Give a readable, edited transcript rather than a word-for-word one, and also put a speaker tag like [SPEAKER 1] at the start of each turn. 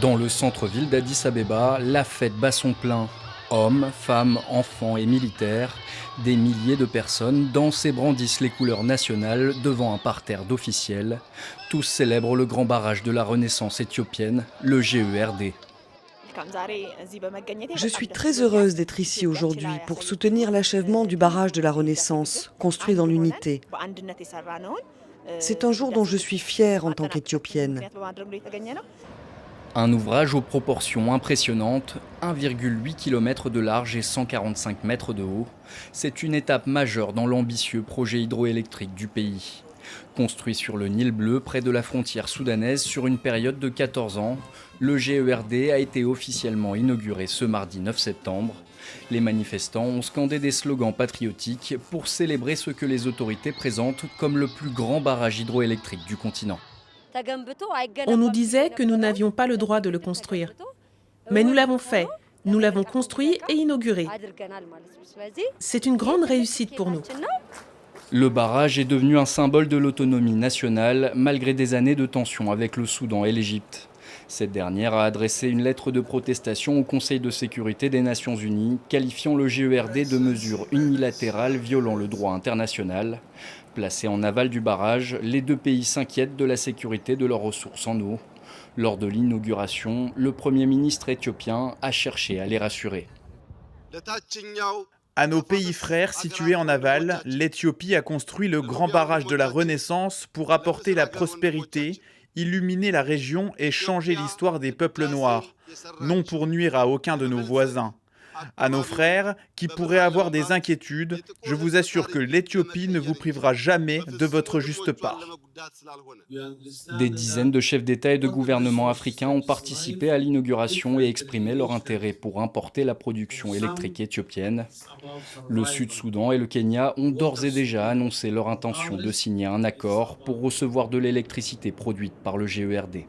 [SPEAKER 1] Dans le centre-ville d'Addis Abeba, la fête bat son plein. Hommes, femmes, enfants et militaires, des milliers de personnes dansent et brandissent les couleurs nationales devant un parterre d'officiels. Tous célèbrent le grand barrage de la Renaissance éthiopienne, le GERD.
[SPEAKER 2] Je suis très heureuse d'être ici aujourd'hui pour soutenir l'achèvement du barrage de la Renaissance, construit dans l'unité. C'est un jour dont je suis fière en tant qu'Éthiopienne.
[SPEAKER 1] Un ouvrage aux proportions impressionnantes, 1,8 km de large et 145 mètres de haut. C'est une étape majeure dans l'ambitieux projet hydroélectrique du pays. Construit sur le Nil bleu près de la frontière soudanaise sur une période de 14 ans, le GERD a été officiellement inauguré ce mardi 9 septembre. Les manifestants ont scandé des slogans patriotiques pour célébrer ce que les autorités présentent comme le plus grand barrage hydroélectrique du continent.
[SPEAKER 3] On nous disait que nous n'avions pas le droit de le construire. Mais nous l'avons fait. Nous l'avons construit et inauguré. C'est une grande réussite pour nous.
[SPEAKER 1] Le barrage est devenu un symbole de l'autonomie nationale malgré des années de tensions avec le Soudan et l'Égypte. Cette dernière a adressé une lettre de protestation au Conseil de sécurité des Nations Unies, qualifiant le GERD de mesure unilatérale violant le droit international. Placés en aval du barrage, les deux pays s'inquiètent de la sécurité de leurs ressources en eau. Lors de l'inauguration, le Premier ministre éthiopien a cherché à les rassurer.
[SPEAKER 4] À nos pays frères situés en aval, l'Éthiopie a construit le grand barrage de la Renaissance pour apporter la prospérité, illuminer la région et changer l'histoire des peuples noirs, non pour nuire à aucun de nos voisins. À nos frères qui pourraient avoir des inquiétudes, je vous assure que l'Éthiopie ne vous privera jamais de votre juste part.
[SPEAKER 1] Des dizaines de chefs d'État et de gouvernements africains ont participé à l'inauguration et exprimé leur intérêt pour importer la production électrique éthiopienne. Le Sud-Soudan et le Kenya ont d'ores et déjà annoncé leur intention de signer un accord pour recevoir de l'électricité produite par le GERD.